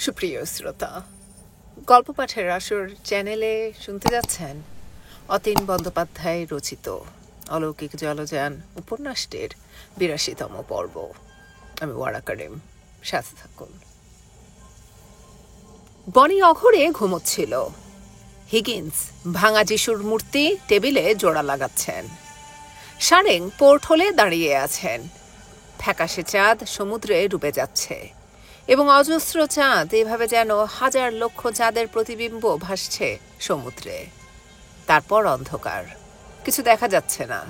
সুপ্রিয় শ্রোতা, গল্প পাঠের আসর চ্যানেলে শুনতে যাচ্ছেন অতীন বন্দ্যোপাধ্যায় রচিত অলৌকিক জলযান উপন্যাসটির ৮২তম পর্ব। আমি ওয়ারা করিম, সাথে থাকুন। বনি অঘরে ঘুমোচ্ছিল। হিগিন্স ভাঙা যিশুর মূর্তি টেবিলে জোড়া লাগাচ্ছেন। সারেং পোর্ট হোলে দাঁড়িয়ে আছেন। ফ্যাকাশে চাঁদ সমুদ্রে ডুবে যাচ্ছে এবং অজস্র চাঁদ এভাবে যেন হাজার লক্ষ চাঁদের প্রতিবিম্ব ভাসছে সমুদ্রে। তারপর অন্ধকার, কিছু দেখা যাচ্ছে না।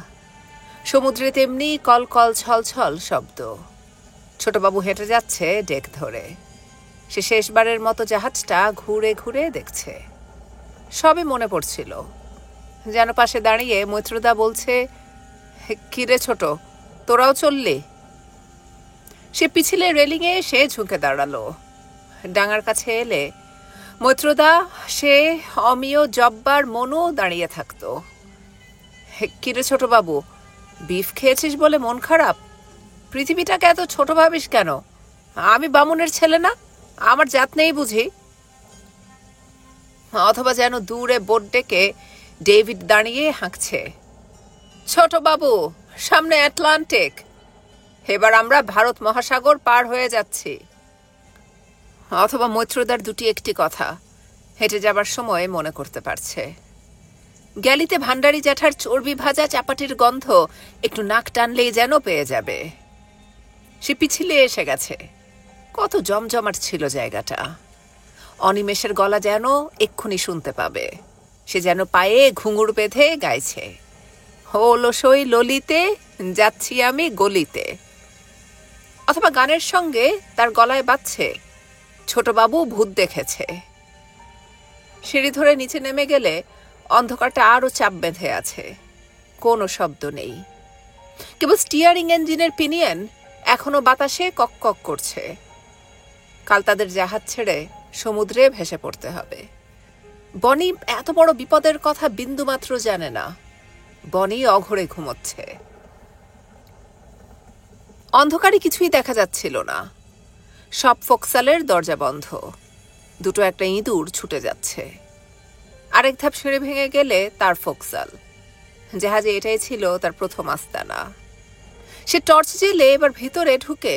সমুদ্রে তেমনি কলকল ছলছল শব্দ। ছোটবাবু হেঁটে যাচ্ছে ডেক ধরে। সে শেষবারের মতো জাহাজটা ঘুরে ঘুরে দেখছে। সবে মনে পড়ছিল, যেন পাশে দাঁড়িয়ে মৈত্রদা বলছে, কিরে ছোট, তোরাও চললি? সে পিছলে রেলিংয়ে এসে ঝুঁকে দাঁড়ালো। ডাঙার কাছে এলে মৈত্রদা, সে অমিয়, জব্বার, মনু দাঁড়িয়ে থাকতো। কিরে ছোট বাবু, বিফ খেয়েছিস বলে মন খারাপ? পৃথিবীটাকে এত ছোট ভাবিস কেন? আমি বামুনের ছেলে না? আমার জাত নেই বুঝি? অথবা যেন দূরে বোট ডেকে ডেভিড দাঁড়িয়ে হাঁকছে, ছোট বাবু, সামনে আটলান্টিক, এবার আমরা ভারত মহাসাগর পার হয়ে যাচ্ছি। অথবা মৈত্রদার দুটি একটি কথা হেঁটে যাবার সময় মনে করতে পারছে। গ্যালিতে ভান্ডারি জ্যাঠার চর্বি ভাজা চাপাটির গন্ধ একটু নাক টানলেই যেন পেয়ে যাবে। সে পিছলে এসে গেছে। কত জমজমাট ছিল জায়গাটা। অনিমেষের গলা যেন এক্ষুনি শুনতে পাবে। সে যেন পায়ে ঘুঙুর বেঁধে গাইছে, হোলসই ললিতে যাচ্ছি আমি গলিতে। অথবা গানের সঙ্গে তার গলায় বাজছে, ছোটবাবু ভূত দেখেছে। সিঁড়ি ধরে নিচে নেমে গেলে অন্ধকারটা আরো চাপ বেঁধে আছে। কোনো শব্দ নেই, কেবল স্টিয়ারিং ইঞ্জিনের পিনিয়ন এখনো বাতাসে কক কক করছে। কাল তাদের জাহাজ ছেড়ে সমুদ্রে ভেসে পড়তে হবে। বনি এত বড় বিপদের কথা বিন্দুমাত্র জানে না। বনি অঘরে ঘুমোচ্ছে। অন্ধকারে কিছুই দেখা যাচ্ছিল না। সব ফোকসালের দরজা বন্ধ। দুটো একটা ইঁদুর ছুটে যাচ্ছে। আরেক ধাপ সিঁড়ি ভেঙে গেলে তার ফোকসাল। জাহাজে এটাই ছিল তার প্রথম আস্তানা। সে টর্চ জেলে এবার ভিতরে ঢুকে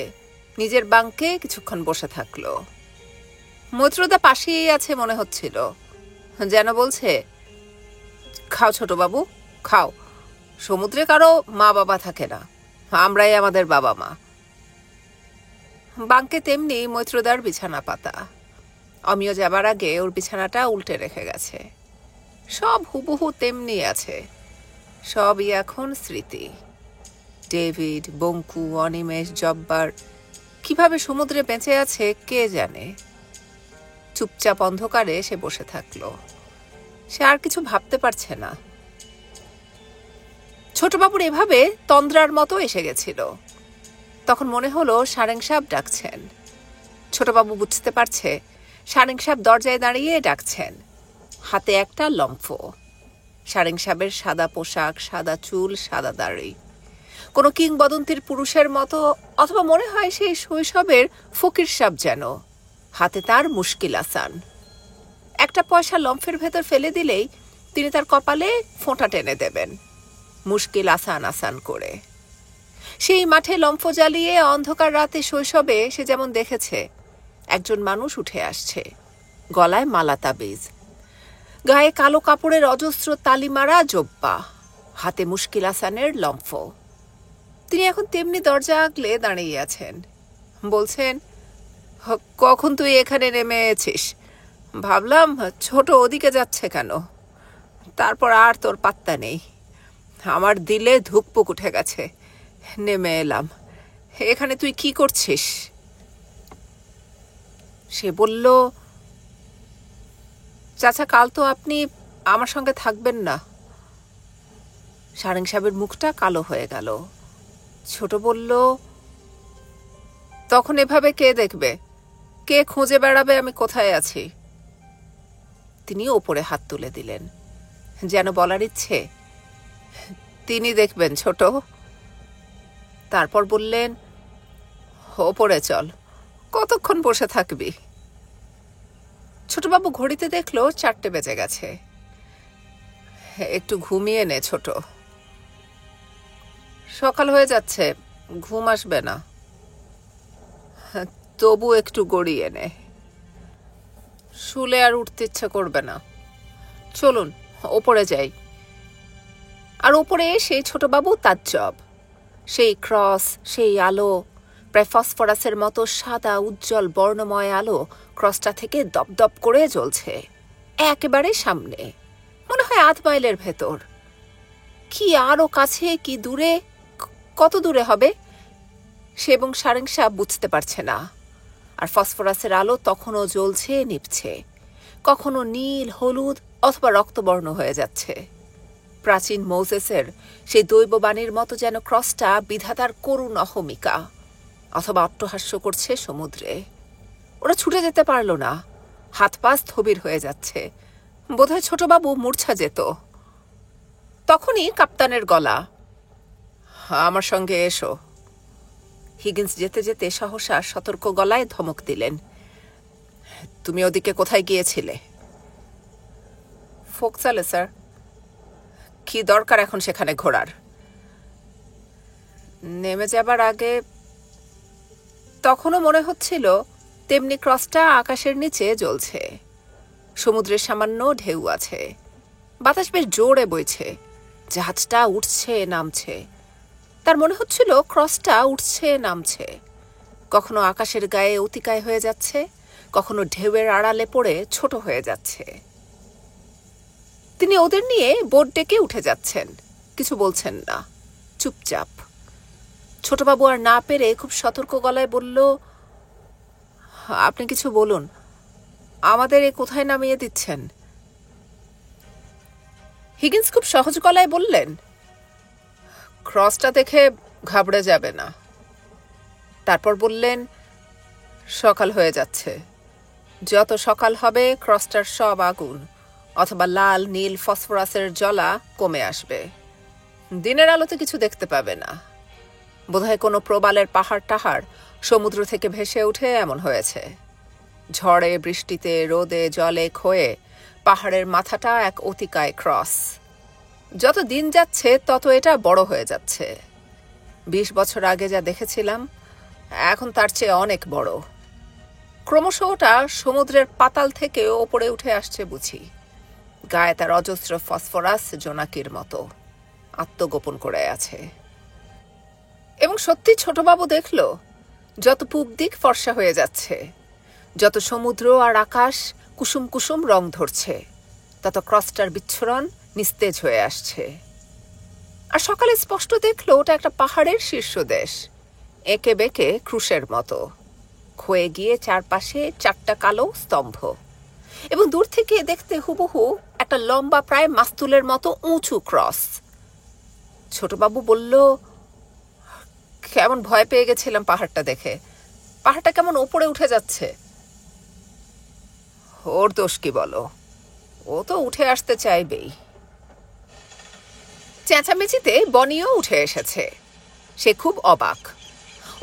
নিজের বাঙ্কে কিছুক্ষণ বসে থাকলো। মৈত্রদা পাশেই আছে মনে হচ্ছিল, যেন বলছে, খাও ছোটবাবু, খাও। সমুদ্রে কারো মা বাবা থাকে না, আমরাই আমাদের বাবা মা। বাঙ্কে তেমনি মৈত্রদার বিছানা পাতা। অমিয় যাবার আগে ওর বিছানাটা উল্টে রেখে গেছে। সব হুবহু তেমনি আছে। সবই এখন স্মৃতি। ডেভিড, বঙ্কু, অনিমেষ, জব্বার কিভাবে সমুদ্রে বেঁচে আছে কে জানে। চুপচাপ অন্ধকারে সে বসে থাকলো। সে আর কিছু ভাবতে পারছে না। ছোটবাবুর এভাবে তন্দ্রার মতো এসে গেছিল। তখন মনে হলো সারেং সাহেব ডাকছেন। ছোটবাবু বুঝতে পারছে সারেং সাহেব দরজায় দাঁড়িয়ে ডাকছেন। হাতে একটা লম্ফ। সারেং সাহেবের সাদা পোশাক, সাদা চুল, সাদা দাড়ি, কোনো কিংবদন্তির পুরুষের মতো। অথবা মনে হয় সেই শৈশবের ফকির সাহেব যেন। হাতে তার মুশকিল আসান। একটা পয়সা লম্ফের ভেতর ফেলে দিলেই তিনি তার কপালে ফোঁটা টেনে দেবেন, মুশকিল আসান আসান করে। সেই মাঠে লম্ফ জ্বালিয়ে অন্ধকার রাতে শৈশবে সে যেমন দেখেছে একজন মানুষ উঠে আসছে, গলায় মালা তাবিজ, গায়ে কালো কাপড়ের অজস্র তালিমারা জব্বা, হাতে মুশকিল আসানের লম্ফ। তিনি এখন তেমনি দরজা আগলে দাঁড়িয়ে আছেন। বলছেন, কখন তুই এখানে নেমেছিস? ভাবলাম ছোট ওদিকে যাচ্ছে কেন, তারপর আর তোর পাত্তা নেই। আমার দিলে ধুকপুক উঠে গেছে, নেমে এলাম। এখানে তুই কি করছিস? সে বলল, চাচা, কাল তো আপনি আমার সঙ্গে থাকবেন না। সারেং সাহেবের মুখটা কালো হয়ে গেল। ছোট বলল, তখন এভাবে কে দেখবে? কে খুঁজে বেড়াবে আমি কোথায় আছি? তিনি ওপরে হাত তুলে দিলেন, যেন বলার ইচ্ছে, তিনি দেখবেন ছোট। তারপর বললেন, ওপরে চল, কতক্ষণ বসে থাকবি? ছোটবাবু ঘড়িতে দেখলো 4টে বেজে গেছে। একটু ঘুমিয়ে নে ছোট, সকাল হয়ে যাচ্ছে, ঘুম আসবে না। তবু একটু গড়িয়ে নে, শুলে আর উঠতে ইচ্ছে করবে না। চলুন ওপরে যাই। আর ওপরে সেই ছোটবাবু তাজ্জব, সেই ক্রস, সেই আলো, প্রায় ফসফরাসের মতো সাদা উজ্জ্বল বর্ণময় আলো ক্রসটা থেকে দপদপ করে জ্বলছে একেবারে সামনে, মনে হয় 8 মাইলের ভেতর। কি আরো কাছে, কি দূরে, কত দূরে হবে সে এবং সারেং সাহেব বুঝতে পারছে না। আর ফসফরাসের আলো তখনও জ্বলছে নিভছে, কখনো নীল, হলুদ অথবা রক্তবর্ণ হয়ে যাচ্ছে। প্রাচীন মোজেসের সেই দৈববাণীর মতো যেন ক্রসটা বিধাতার করুণ অহমিকা, অথবা অট্টহাস্য করছে সমুদ্রে। ওরা ছুটে যেতে পারল না, হাত পা স্থবির হয়ে যাচ্ছে, বোধহয় ছোটবাবু মূর্ছা যেত। তখনই কাপ্তানের গলা, আমার সঙ্গে এসো। হিগিন্স যেতে যেতে সহসা সতর্ক গলায় ধমক দিলেন, তুমি ওদিকে কোথায় গিয়েছিলে? ফোকসালে স্যার। কি দরকার এখন সেখানে ঘোরার? নেমে যাবার আগে তখনও মনে হচ্ছিল তেমনি ক্রসটা আকাশের নিচে জ্বলছে। সমুদ্রের সামান্য ঢেউ আছে, বাতাস বেশ জোরে বইছে, জাহাজটা উঠছে নামছে। তার মনে হচ্ছিল ক্রসটা উঠছে নামছে, কখনো আকাশের গায়ে অতিকায় হয়ে যাচ্ছে, কখনো ঢেউয়ের আড়ালে পড়ে ছোট হয়ে যাচ্ছে। তিনি ওদের নিয়ে বোট ডেকে উঠে যাচ্ছেন, কিছু বলছেন না, চুপচাপ। ছোটবাবু আর না পেরে খুব সতর্ক গলায় বলল, আপনি কিছু বলুন, আমাদের এ কোথায় নামিয়ে দিচ্ছেন? হিগিন্স খুব সহজ গলায় বললেন, ক্রসটা দেখে ঘাবড়ে যাবে না। তারপর বললেন, সকাল হয়ে যাচ্ছে, যত সকাল হবে ক্রসটার সব আগুন অথবা লাল নীল ফসফরাসের জ্বলা কমে আসবে। দিনের আলোতে কিছু দেখতে পাবে না। বোধহয় কোনো প্রবালের পাহাড় টাহাড় সমুদ্র থেকে ভেসে উঠে এমন হয়েছে। ঝড়ে বৃষ্টিতে রোদে জলে ক্ষয়ে পাহাড়ের মাথাটা এক অতিকায় ক্রস। যত দিন যাচ্ছে তত এটা বড় হয়ে যাচ্ছে। 20 বছর আগে যা দেখেছিলাম এখন তার চেয়ে অনেক বড়। ক্রমশ ওটা সমুদ্রের পাতাল থেকে ওপরে উঠে আসছে বুঝি। গায়ে তার অজস্র ফসফরাস জোনাকির মতো আত্মগোপন করে আছে। এবং সত্যি ছোটবাবু দেখল, যত পূব দিক ফর্সা হয়ে যাচ্ছে, যত সমুদ্র আর আকাশ কুসুম কুসুম রং ধরছে, তত ক্রসটার বিচ্ছুরণ নিস্তেজ হয়ে আসছে। আর সকালে স্পষ্ট দেখল ওটা একটা পাহাড়ের শীর্ষদেশ, এঁকে বেঁকে ক্রুশের মতো, ক্ষয়ে গিয়ে চারপাশে 4টা কালো স্তম্ভ, এবং দূর থেকে দেখতে হুবহু একটা লম্বা প্রায় মাস্তুলের মতো উঁচু ক্রস। ছোটবাবু বলল, কেমন ভয় পেয়ে গেছিলাম পাহাড়টা দেখে, পাহাড়টা কেমন ওপরে উঠে যাচ্ছে। ওর দোষ কি বলো, ও তো উঠে আসতে চাইবেই। চেঁচামেচিতে বনিও উঠে এসেছে, সে খুব অবাক।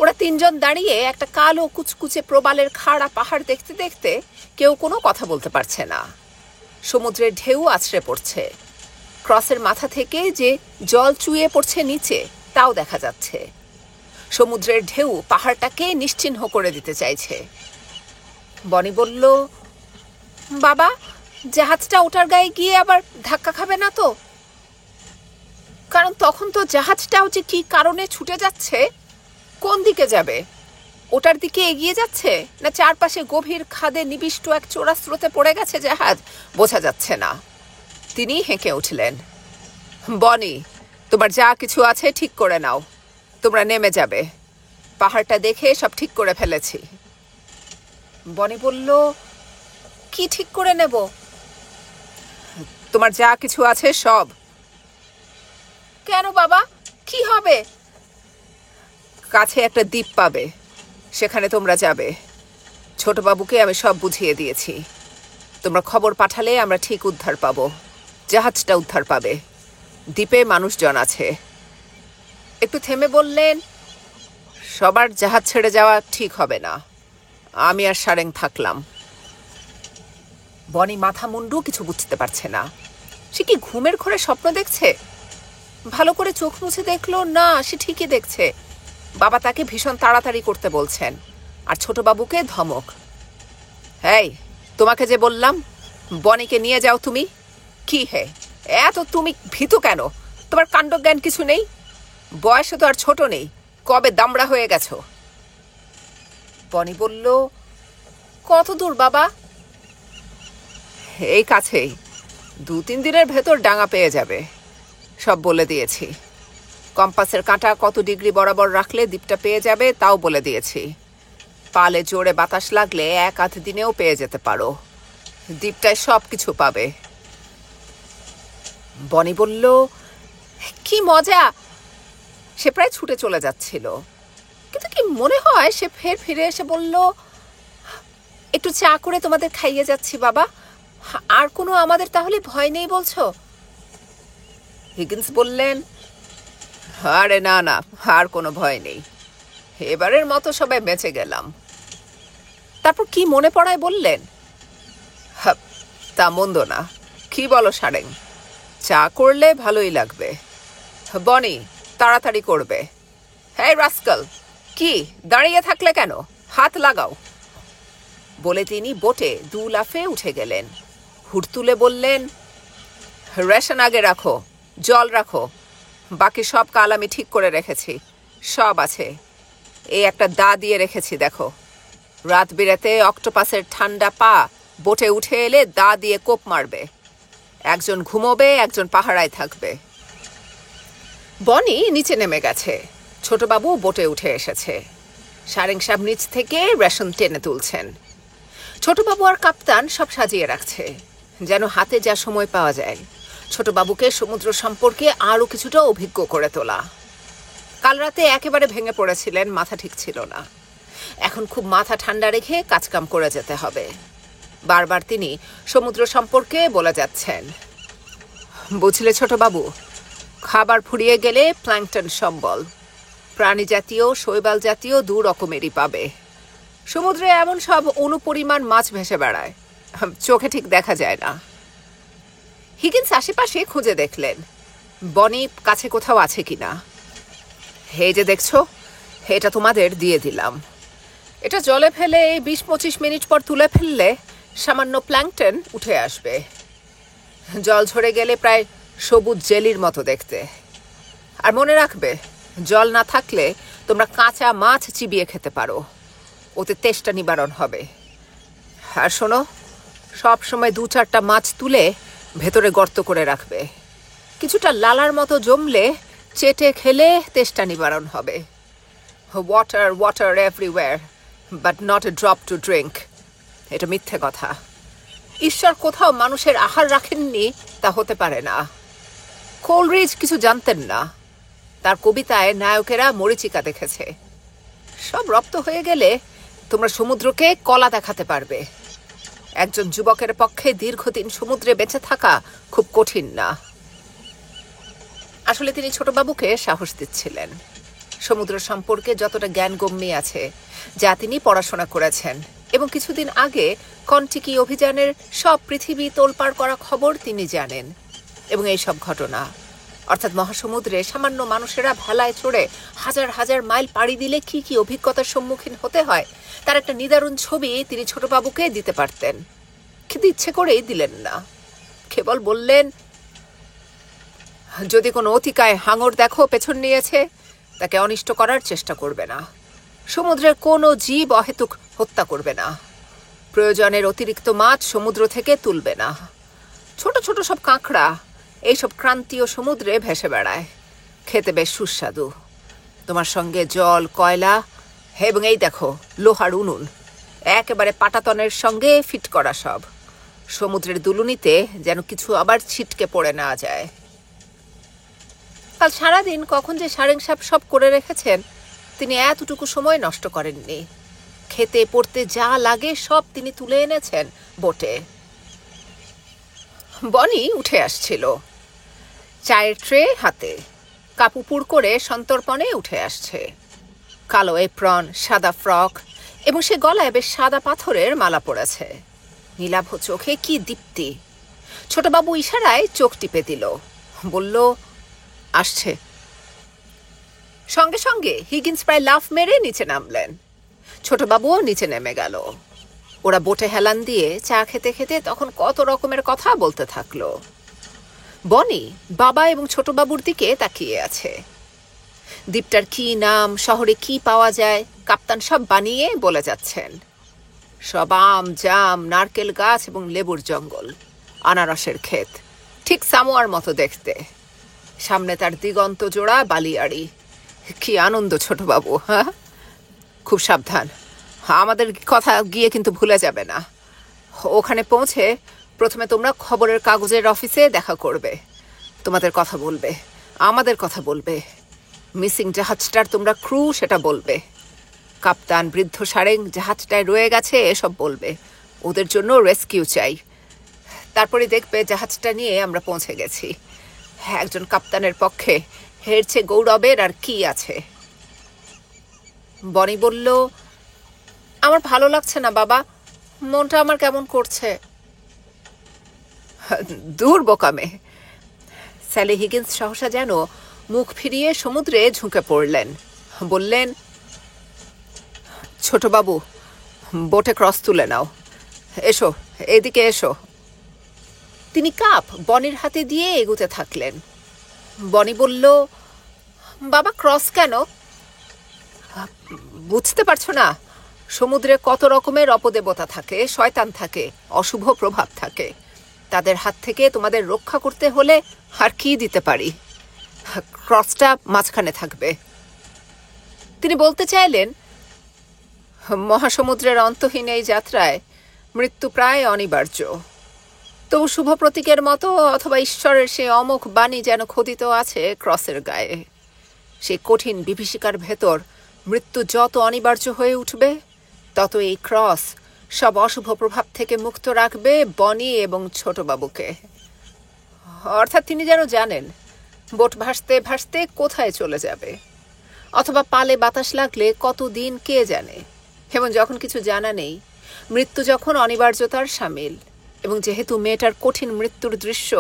ওরা 3 জন দাঁড়িয়ে একটা কালো কুচকুচে প্রবালের খাড়া পাহাড় দেখতে দেখতে কেউ কোনো কথা বলতে পারছে না। সমুদ্রের ঢেউ আছড়ে পড়ছে, ক্রসের মাথা থেকে যে জল চুইয়ে পড়ছে নিচে তাও দেখা যাচ্ছে। সমুদ্রের ঢেউ পাহাড়টাকে নিশ্চিহ্ন করে দিতে চাইছে। বনি বলল, বাবা, জাহাজটা ওটার গায়ে গিয়ে আবার ধাক্কা খাবে না তো? কারণ তখন তো জাহাজটাও যে কি কারণে ছুটে যাচ্ছে, কোন দিকে যাবে, ওটার দিকে এগিয়ে যাচ্ছে না চারপাশে গভীর খাদে নিবিষ্ট এক চোরা স্রোতে পড়ে গেছে জাহাজ, বোঝা যাচ্ছে না। তিনি হেঁকে উঠলেন, বনি, তোমার যা কিছু আছে ঠিক করে নাও, তোমরা নেমে যাবে, পাহাড়টা দেখে সব ঠিক করে ফেলেছি। বনি বলল, কি ঠিক করে নেব? তোমার যা কিছু আছে সব। কেন বাবা, কি হবে? কাছে একটা দ্বীপ পাবে, সেখানে তোমরা যাবে। ছোটবাবুকে আমি সব বুঝিয়ে দিয়েছি। তোমরা খবর পাঠালে আমরা ঠিক উদ্ধার পাবো, জাহাজটা উদ্ধার পাবে। দ্বীপে মানুষজন আছে। একটু থেমে বললেন, সবার জাহাজ ছেড়ে যাওয়া ঠিক হবে না, আমি আর সারেং থাকলাম। বনি মাথা মুন্ডু কিছু বুঝতে পারছে না। সে কি ঘুমের ঘরে স্বপ্ন দেখছে? ভালো করে চোখ মুছে দেখলো, না, সে ঠিকই দেখছে। বাবা তাকে ভীষণ তাড়াতাড়ি করতে বলছেন, আর ছোটবাবুকে ধমক। এই, তোমাকে যে বললাম বনিকে নিয়ে যাও তুমি। কি হে, এত তুমি ভীতু কেন? তোমার কাণ্ডজ্ঞান কিছু নেই? বয়সে তো আর ছোট নেই, কবে দামড়া হয়ে গেছো। বনি বলল, কত দূর বাবা? এই কাছেই, 2-3 দিনের ভেতর ডাঙা পেয়ে যাবে। সব বলে দিয়েছি। কম্পাসের কাঁটা কত ডিগ্রি বরাবর রাখলে দ্বীপটা পেয়ে যাবে তাও বলে দিয়েছি। পালে জোরে বাতাস লাগলে 1-8 দিনেও পেয়ে যেতে পারো। দ্বীপটায় সব কিছু পাবে। বনি বলল, কি মজা। সে প্রায় ছুটে চলে যাচ্ছিল, কিন্তু কি মনে হয় সে ফের ফিরে এসে বলল, একটু চা করে তোমাদের খাইয়ে যাচ্ছি বাবা। আর কোনো আমাদের তাহলে ভয় নেই বলছো? হিগিন্স বললেন, আরে না না, আর কোনো ভয় নেই। এবারের মতো সবাই বেঁচে গেলাম। তারপর কি মনে পড়ায় বললেন, তা মন্দ না। কি বলো সারেং? চা করলে ভালোই লাগবে। বনি, তাড়াতাড়ি করবে। হ্যাঁ রাস্কাল, কি দাঁড়িয়ে থাকলে কেন? হাত লাগাও। বলে তিনি বোটে 2 লাফে উঠে গেলেন। হুড় তুলে বললেন, রেশন আগে রাখো, জল রাখো, বাকি সব কাল আমি ঠিক করে রেখেছি, সব আছে। এই একটা দা দিয়ে রেখেছি, দেখো। রাত বিরাতে অক্টোপাসের ঠান্ডা পা বোটে উঠে এলে দা দিয়ে কোপ মারবে। একজন ঘুমোবে, একজন পাহারায় থাকবে। বনি নিচে নেমে গেছে, ছোটবাবু বোটে উঠে এসেছে। সারেং সাহেব নিচ থেকে রেশন টেনে তুলছেন। ছোটবাবু আর কাপ্তান সব সাজিয়ে রাখছে, যেন হাতে যা সময় পাওয়া যায় ছোটবাবুকে সমুদ্র সম্পর্কে আরও কিছুটা অভিজ্ঞ করে তোলা। কাল রাতে একেবারে ভেঙে পড়েছিলেন, মাথা ঠিক ছিল না। এখন খুব মাথা ঠান্ডা রেখে কাজকাম করে যেতে হবে। বারবার তিনি সমুদ্র সম্পর্কে বলে যাচ্ছেন। বুঝলে ছোটবাবু, খাবার ফুরিয়ে গেলে প্ল্যাঙ্কটন সম্বল, প্রাণী জাতীয় শৈবাল জাতীয় 2 রকমেরই পাবে। সমুদ্রে এমন সব অনুপরিমাণ মাছ ভেসে বেড়ায়, চোখে ঠিক দেখা যায় না। হিগিন্স আশেপাশে খুঁজে দেখলেন বনি কাছে কোথাও আছে কিনা। এই যে দেখছো, এটা তোমাদের দিয়ে দিলাম। এটা জলে ফেলে 20-25 মিনিট পর তুলে ফেললে সামান্য প্ল্যাঙ্কটন উঠে আসবে। জল ঝরে গেলে প্রায় সবুজ জেলির মতো দেখতে। আর মনে রাখবে, জল না থাকলে তোমরা কাঁচা মাছ চিবিয়ে খেতে পারো, ওতে তেষ্টা নিবারণ হবে। আর শোনো, সব সময় 2-4টা মাছ তুলে ভেতরে গর্ত করে রাখবে। কিছুটা লালার মতো জমলে চেটে খেলে তেষ্টা নিবারণ হবে। Water water everywhere, but not a drop to drink. এটা মিথ্যে কথা। ঈশ্বর কোথাও মানুষের আহার রাখেননি তা হতে পারে না। কোলরিজ কিছু জানতেন না। তার কবিতায় নায়কেরা মরীচিকা দেখেছে। সব রপ্ত হয়ে গেলে তোমরা সমুদ্রকে কলা দেখাতে পারবে। একজন যুবকের পক্ষে দীর্ঘদিন সমুদ্রে বেঁচে থাকা খুব কঠিন না। আসলে তিনি ছোটবাবুকে সাহস দিচ্ছিলেন। সমুদ্র সম্পর্কে যতটা জ্ঞানগম্যি আছে, যা তিনি পড়াশোনা করেছেন, এবং কিছুদিন আগে কন্টিকি অভিযানের সব পৃথিবী তোলপাড় করা খবর তিনি জানেন। এবং এই সব ঘটনা, অর্থাৎ মহাসমুদ্রে সামান্য মানুষেরা ভেলায় চড়ে হাজার হাজার মাইল পাড়ি দিলে কি কি অভিজ্ঞতার সম্মুখীন হতে হয়, তার একটা নিদারুণ ছবি তিনি ছোটবাবুকে দিতে পারতেন, কিন্তু ইচ্ছে করেই দিলেন না। কেবল বললেন, যদি কোনো অতিকায় হাঙর দেখো পেছন নিয়েছে, তাকে অনিষ্ট করার চেষ্টা করবে না। সমুদ্রের কোনো জীব অহেতুক হত্যা করবে না। প্রয়োজনের অতিরিক্ত মাছ সমুদ্র থেকে তুলবে না। ছোট ছোট সব কাঁকড়া এইসব ক্রান্তীয় সমুদ্রে ভেসে বেড়ায়, খেতে বেশ সুস্বাদু। তোমার সঙ্গে জল, কয়লা এবং এই দেখো লোহার উনুন, একেবারে পাটাতনের সঙ্গে ফিট করা সব। সমুদ্রের দুলুনিতে যেন কিছু আবার ছিটকে পড়ে না যায়। কাল সারাদিন কখন যে সারেং সাহেব সব করে রেখেছেন, তিনি এতটুকু সময় নষ্ট করেননি। খেতে পড়তে যা লাগে সব তিনি তুলে এনেছেন বোটে। বনি উঠে আসছিল, চায়ের ট্রে হাতে, কাপুপুর করে সন্তর্পণে উঠে আসছে। কালো এপ্রন, সাদা ফ্রক, এবং সে গলায় বেশ সাদা পাথরের মালা পড়েছে। নীলাভ চোখে কি দীপ্তি। ছোটবাবু ইশারায় চোখ টিপে দিল, বলল, আসছে। সঙ্গে সঙ্গে হিগিন্স প্রায় লাফ মেরে নিচে নামলেন। ছোটবাবুও নিচে নেমে গেল। ওরা বোটে হেলান দিয়ে চা খেতে খেতে তখন কত রকমের কথা বলতে থাকলো। বনি বাবা এবং ছোটবাবুর দিকে তাকিয়ে আছে। দ্বীপটার কি নাম, শহরে কি পাওয়া যায়, কাপ্তান সব বানিয়ে বলে যাচ্ছেন। সব আম, জাম, নারকেল গাছ এবং লেবুর জঙ্গল, আনারসের ক্ষেত, ঠিক সামোয়ার মতো দেখতে। সামনে তার দিগন্ত জোড়া বালিয়াড়ি। কি আনন্দ ছোটবাবু! হ্যাঁ, খুব সাবধান, আমাদের কথা গিয়ে কিন্তু ভুলে যাবে না। ওখানে পৌঁছে প্রথমে তোমরা খবরের কাগজের অফিসে দেখা করবে, তোমাদের কথা বলবে, আমাদের কথা বলবে, মিসিং জাহাজটার তোমরা ক্রু সেটা বলবে, কাপ্তান, বৃদ্ধ সারেং জাহাজটায় রয়ে গেছে এসব বলবে, ওদের জন্য রেস্কিউ চাই। তারপরে দেখবে জাহাজটা নিয়ে আমরা পৌঁছে গেছি। একজন কাপ্তানের পক্ষে এর চেয়ে গৌরবের আর কি আছে? বনি বলল, আমার ভালো লাগছে না বাবা, মনটা আমার কেমন করছে। দূর বোকামে। স্যালি হিগিন্স সহসা যেন মুখ ফিরিয়ে সমুদ্রে ঝুঁকে পড়লেন। বললেন, ছোটবাবু, বোটে ক্রস তুলে নাও, এসো, এদিকে এসো। তিনি কাপ বনির হাতে দিয়ে এগুতে থাকলেন। বনি বলল, বাবা, ক্রস কেন? বুঝতে পারছো না? সমুদ্রে কত রকমের অপদেবতা থাকে, শয়তান থাকে, অশুভ প্রভাব থাকে। তাদের হাত থেকে তোমাদের রক্ষা করতে হলে আর কি দিতে পারি? ক্রসটা মাঝখানে থাকবে। তিনি বলতে চাইলেন, মহাসমুদ্রের অন্তহীন এই যাত্রায় মৃত্যু প্রায় অনিবার্য। তবু শুভ প্রতীকের মতো অথবা ঈশ্বরের সেই অমোঘ বাণী যেন খোদিত আছে ক্রসের গায়ে। সেই কঠিন বিভীষিকার ভেতর মৃত্যু যত অনিবার্য হয়ে উঠবে, তত এই ক্রস সব অশুভ প্রভাব থেকে মুক্ত রাখবে বনি এবং ছোটবাবুকে। অর্থাৎ তিনি যেন জানেন বোট ভাসতে ভাসতে কোথায় চলে যাবে, অথবা পালে বাতাস লাগলে কতদিন কে জানে। এবং যখন কিছু জানা নেই, মৃত্যু যখন অনিবার্যতার সামিল, এবং যেহেতু মেয়েটার কঠিন মৃত্যুর দৃশ্য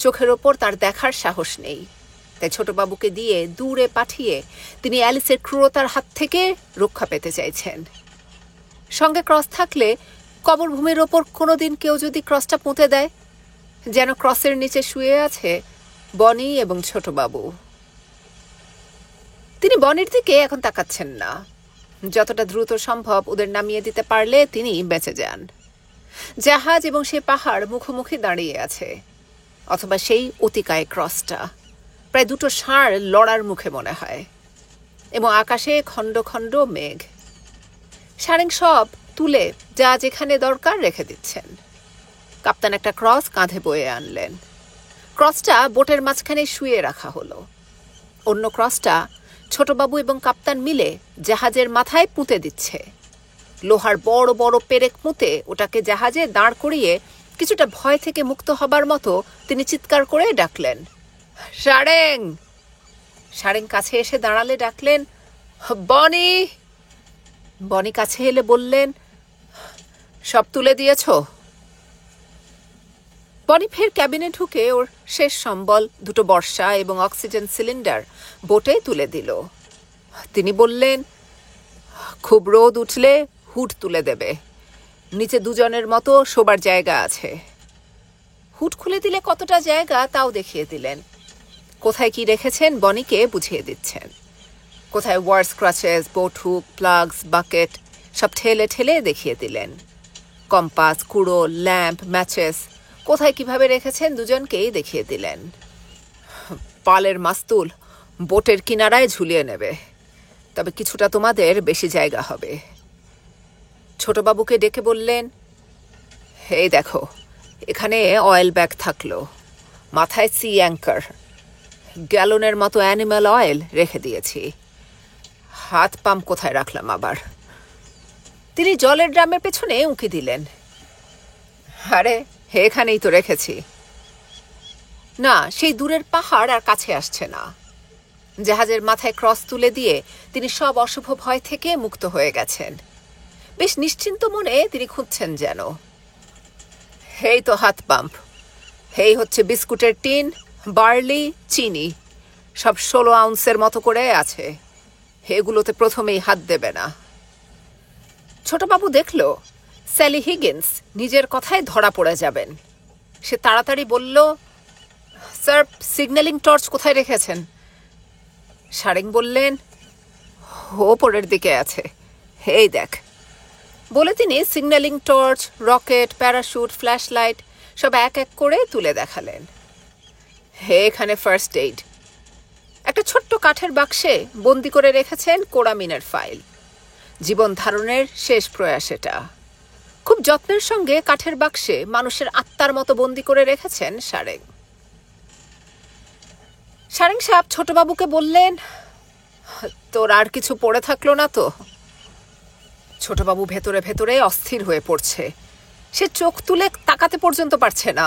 চোখের ওপর তার দেখার সাহস নেই, তাই ছোটবাবুকে দিয়ে দূরে পাঠিয়ে তিনি অ্যালিসের ক্রূরতার হাত থেকে রক্ষা পেতে চাইছেন। সঙ্গে ক্রস থাকলে কবরভূমির ওপর কোনোদিন কেউ যদি ক্রসটা পুঁতে দেয়, যেন ক্রসের নিচে শুয়ে আছে বনি এবং ছোটবাবু। তিনি বনির দিকে এখন তাকাচ্ছেন না। যতটা দ্রুত সম্ভব ওদের নামিয়ে দিতে পারলে তিনি বেঁচে যান। জাহাজ এবং সে পাহাড় মুখোমুখি দাঁড়িয়ে আছে, অথবা সেই অতিকায় ক্রসটা প্রায় দুটো ষাঁড় লড়ার মুখে মনে হয়, এবং আকাশে খণ্ড খণ্ড মেঘ। সারেং সব তুলে যা যেখানে দরকার রেখে দিচ্ছেন। কাপ্তান একটা ক্রস কাঁধে বয়ে আনলেন। ক্রসটা বোটের মাঝখানে শুয়ে রাখা হলো। অন্য ক্রসটা ছোটবাবু এবং কাপ্তান মিলে জাহাজের মাথায় পুঁতে দিচ্ছে। লোহার বড় বড় পেরেক পুঁতে ওটাকে জাহাজে দাঁড় করিয়ে কিছুটা ভয় থেকে মুক্ত হবার মতো তিনি চিৎকার করে ডাকলেন, সারেং! সারেং কাছে এসে দাঁড়ালে ডাকলেন, বনি! বনি কাছে এলে বললেন, সব তুলে দিয়েছ? বনি ফের ক্যাবিনে ঢুকে ওর শেষ সম্বল, দুটো বর্ষা এবং অক্সিজেন সিলিন্ডার বোটে তুলে দিল। তিনি বললেন, খুব রোদ উঠলে হুড তুলে দেবে, নিচে দুজনের মতো শোবার জায়গা আছে। হুড খুলে দিলে কতটা জায়গা তাও দেখিয়ে দিলেন। কোথায় কি রেখেছেন বনিকে বুঝিয়ে দিচ্ছেন। কোথায় war scratches, boat hook, plugs, bucket সব ঠেলে ঠেলে দেখিয়ে দিলেন। কম্পাস, কুড়ো, ল্যাম্প, ম্যাচেস কোথায় কিভাবে রেখেছেন দুজনকেই দেখিয়ে দিলেন। পালের মাস্তুল বোটের কিনারায় ঝুলিয়ে নেবে, তবে কিছুটা তোমাদের বেশি জায়গা হবে। ছোটবাবুকে ডেকে বললেন, এই দেখো, এখানে অয়েল ব্যাগ থাকলো, মাথায় সি অ্যাঙ্কার, গ্যালনের মতো অ্যানিম্যাল অয়েল রেখে দিয়েছি। হাত পাম্প কোথায় রাখলাম আবার? তিনি জলের ড্রামের পেছনে উঁকি দিলেন। আরে, এখানেই তো রেখেছি। না, সেই দূরের পাহাড় আর কাছে আসছে না। জাহাজের মাথায় ক্রস তুলে দিয়ে তিনি সব অশুভ ভয় থেকে মুক্ত হয়ে গেছেন। বেশ নিশ্চিন্ত মনে তিনি খুঁজছেন যেন। এই তো হাত পাম্প। এই হচ্ছে বিস্কুটের টিন, বার্লি, চিনি, সব 16 আউন্সের মতো করে আছে। এগুলোতে প্রথমেই হাত দেবে না। ছোটবাবু দেখল স্যালি হিগিন্স নিজের কথায় ধরা পড়ে যাবেন। সে তাড়াতাড়ি বলল, স্যার, সিগন্যালিং টর্চ কোথায় রেখেছেন? সারেং বললেন, ওপরের দিকে আছে, এই দেখ। বলে তিনি signalling torch, rocket, parachute, flash light সব এক এক করে তুলে দেখালেন। এখানে ফার্স্ট এইড। একটা ছোট্ট কাঠের বাক্সে বন্দি করে রেখেছেন কোরামিনের ফাইল। জীবন ধারণের শেষ প্রয়াস এটা। খুব যত্নের সঙ্গে কাঠের বাক্সে মানুষের আত্মার মতো বন্দি করে রেখেছেন সারেং। সারেং সাহেব ছোটবাবুকে বললেন, তোর আর কিছু পড়ে থাকলো না তো? ছোটবাবু ভেতরে ভেতরে অস্থির হয়ে পড়ছে। সে চোখ তুলে তাকাতে পর্যন্ত পারছে না।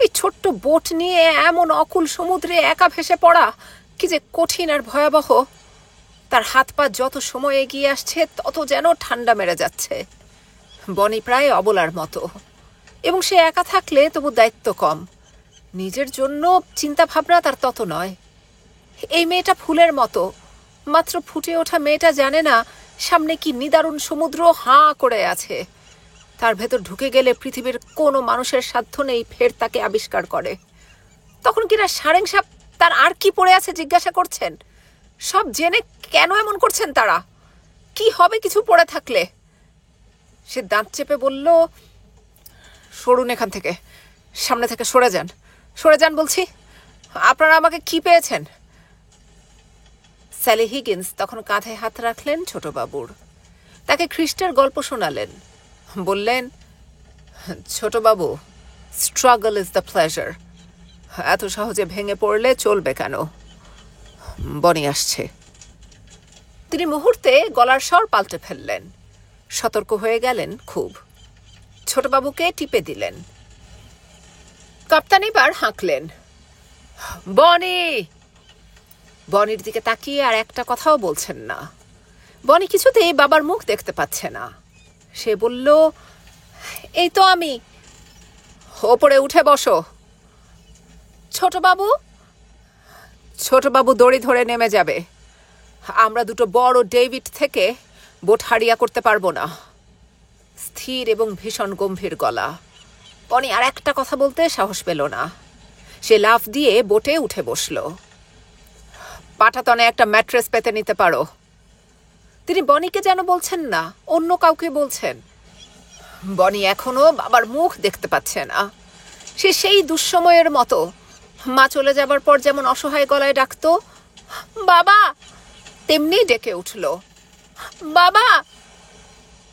এই ছোট্ট বোট নিয়ে এমন অকুল সমুদ্রে একা ভেসে পড়া কি যে কঠিন আর ভয়াবহ। তার হাত পা যত সময় এগিয়ে আসছে তত যেন ঠান্ডা মেরে যাচ্ছে। বনি প্রায় অবলার মতো, এবং সে একা থাকলে তবু দায়িত্ব কম। নিজের জন্য চিন্তা ভাবনা তার তত নয়। এই মেয়েটা ফুলের মতো, মাত্র ফুটে ওঠা মেয়েটা জানে না সামনে কি নিদারুণ সমুদ্র হাঁ করে আছে। তার ভেতর ঢুকে গেলে পৃথিবীর কোনো মানুষের সাধ্য নেই ফের তাকে আবিষ্কার করে। তখন কিনা সারেং সাহেব তার আর কি পড়ে আছে জিজ্ঞাসা করছেন। সব জেনে কেন এমন করছেন তারা? কি হবে কিছু পড়ে থাকলে? সে দাঁত চেপে বলল, সরুন এখান থেকে, সামনে থেকে সরে যান, সরে যান বলছি। আপনারা আমাকে কি পেয়েছেন? স্যালি হিগিন্স তখন কাঁধে হাত রাখলেন ছোটবাবুর। তাকে খ্রিস্টের গল্প শোনালেন। বললেন, ছোটবাবু, স্ট্রাগল ইজ দ্য প্লেজার। এত সহজে ভেঙে পড়লে চলবে কেন? বনি আসছে। তিনি মুহূর্তে গলার স্বর পাল্টে ফেললেন। সতর্ক হয়ে গেলেন খুব। ছোটবাবুকে টিপে দিলেন। কাপ্তান এবার হাঁকলেন, বনি! বনির দিকে তাকিয়ে আর একটা কথাও বলছেন না। বনি কিছুতেই বাবার মুখ দেখতে পাচ্ছে না। সে বলল, এই তো আমি। ওপরে উঠে বসো। ছোটবাবু? ছোটবাবু দড়ি ধরে নেমে যাবে। আমরা দুটো বড় ডেভিড থেকে বোট হারিয়া করতে পারবো না। স্থির এবং ভীষণ গম্ভীর গলা। বনি আর একটা কথা বলতে সাহস পেল না। সে লাফ দিয়ে বোটে উঠে বসল। পাটাতনে একটা ম্যাট্রেস পেতে নিতে পারো। তিনি বনিকে যেন বলছেন না, অন্য কাউকে বলছেন। বনি এখনো বাবার মুখ দেখতে পাচ্ছে না। সে সেই দুঃসময়ের মতো মা চলে যাবার পর যেমন অসহায় গলায় ডাকতো, বাবা, তেমনি ডেকে উঠল, বাবা।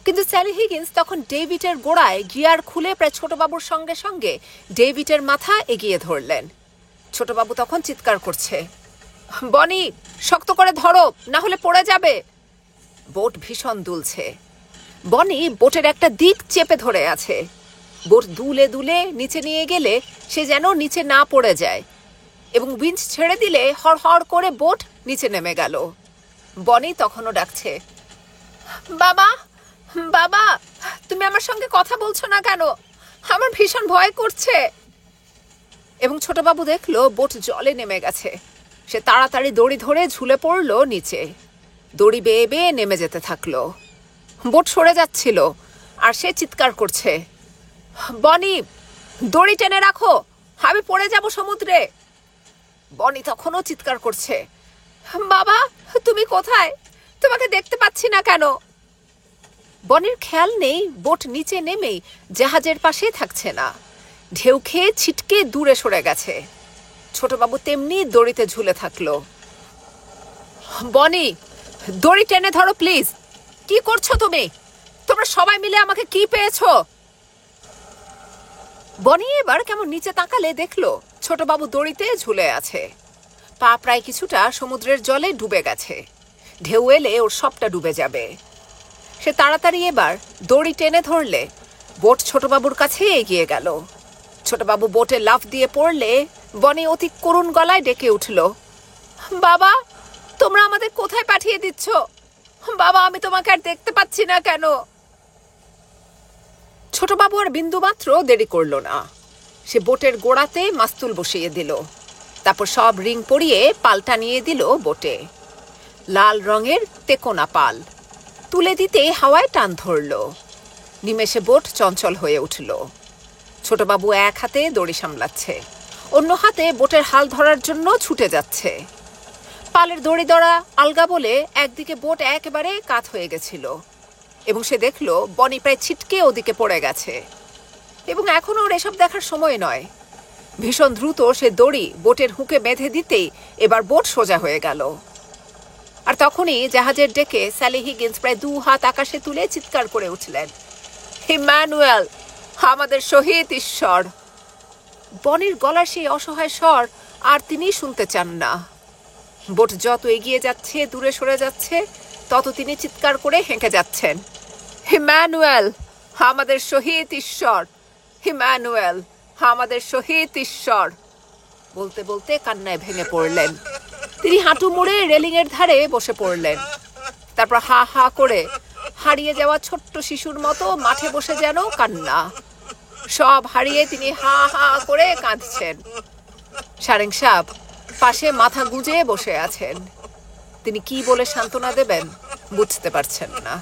কিন্তু স্যালি হিগিন্স তখন ডেভিডের গোড়ায় গিয়ার খুলে প্রায় ছোটবাবুর সঙ্গে সঙ্গে ডেভিডের মাথা এগিয়ে ধরলেন। ছোটবাবু তখন চিৎকার করছে, বনি, শক্ত করে ধরো, না হলে পড়ে যাবে। বোট ভীষণ দুলছে। বনি বোটের একটা দিক চেপে ধরে আছে। বোট দুলে দুলে নিচে নিয়ে গেলে সে যেন নিচে না পড়ে যায়, এবং উইঞ্চ ছেড়ে দিলে হড়হড় করে বোট নিচে নেমে গেল। বনি তখনও ডাকছে, বাবা, বাবা, তুমি আমার সঙ্গে কথা বলছো না কেন? আমার ভীষণ ভয় করছে। এবং ছোটবাবু দেখলো বোট জলে নেমে গেছে। সে তাড়াতাড়ি দড়ি ধরে ঝুলে পড়ল নিচে। দড়ি বেয়ে বেয়ে নেমে যেতে থাকলো। বোট সরে যাচ্ছিল, আর সে চিৎকার করছে, বনি, দড়ি টেনে রাখো, আমি পড়ে যাব সমুদ্রে। বনি তখনও চিৎকার করছে, বাবা, তুমি কোথায়? তোমাকে দেখতে পাচ্ছি না কেন? বনির খেয়াল নেই বোট নিচে নেমেই জাহাজের পাশে থাকছে না, ঢেউ খেয়ে ছিটকে দূরে সরে গেছে। ছোটবাবু তেমনি দড়িতে ঝুলে থাকলো। বনি, দড়ি টেনে ধরো প্লিজ। কি করছো তুমি? তোমরা সবাই মিলে আমাকে কি পেয়েছো? বনি এবার কেমন নিচে তাকালে দেখলো ছোটবাবু দড়িতে ঝুলে আছে। পা প্রায় কিছুটা সমুদ্রের জলে ডুবে গেছে। ঢেউ এলে ওর সবটা ডুবে যাবে। সে তাড়াতাড়ি এবার দড়ি টেনে ধরলে বোট ছোটবাবুর কাছে এগিয়ে গেল। ছোটবাবু বোটে লাফ দিয়ে পড়লে বনি অতি করুণ গলায় ডেকে উঠল, বাবা, তোমরা আমাদের কোথায় পাঠিয়ে দিচ্ছ? বাবা, আমি তোমাকে আর দেখতে পাচ্ছি না কেন? ছোটবাবু আর বিন্দুমাত্র দেরি করল না। সে বোটের গোড়াতে মাস্তুল বসিয়ে দিল, তারপর সব রিং পরিয়ে পালটা নিয়ে দিল বোটে। লাল রঙের তেকোনা পাল তুলে দিতে হাওয়ায় টান ধরল। নিমেষে বোট চঞ্চল হয়ে উঠল। ছোটবাবু এক হাতে দড়ি সামলাচ্ছে, অন্য হাতে বোটের হাল ধরার জন্য ছুটে যাচ্ছে। পালের দড়ি ধরা আলগা বলে একদিকে বোট একেবারে কাত হয়ে গেছিল এবং সে দেখল বনি প্রায় ছিটকে ওদিকে পড়ে গেছে। এবং এখন ওর এসব দেখার সময় নয়। ভীষণ দ্রুত সে দড়ি বোটের হুকে বেঁধে দিতেই এবার বোট সোজা হয়ে গেল। আর তখনই জাহাজের ডেকে স্যালি হিগিন্স প্রায় 2 হাত আকাশে তুলে চিৎকার করে উঠলেন, ইম্যানুয়েল, আমাদের শহীদ ঈশ্বর। বনির গলার সেই অসহায় স্বর আর তিনি শুনতে চান না। বোট যত এগিয়ে যাচ্ছে, দূরে সরে যাচ্ছে, তত তিনি চিৎকার করে হেঁকে যাচ্ছেন, ইম্যানুয়েল, আমাদের শহীদ ঈশ্বর, ইম্যানুয়েল, আমাদের শহীদ ঈশ্বর। বলতে বলতে কান্নায় ভেঙে পড়লেন। তিনি হাঁটু মুড়ে রেলিংয়ের ধারে বসে পড়লেন। তারপর হা হা করে হারিয়ে যাওয়া ছোট্ট শিশুর মতো মাঠে বসে যেন কান্না। সব হারিয়ে তিনি হা হা করে কাঁদছেন। সারেং সাহেব পাশে মাথা গুঁজে বসে আছেন। তিনি কি বলে সান্ত্বনা দেবেন বুঝতে পারছেন না।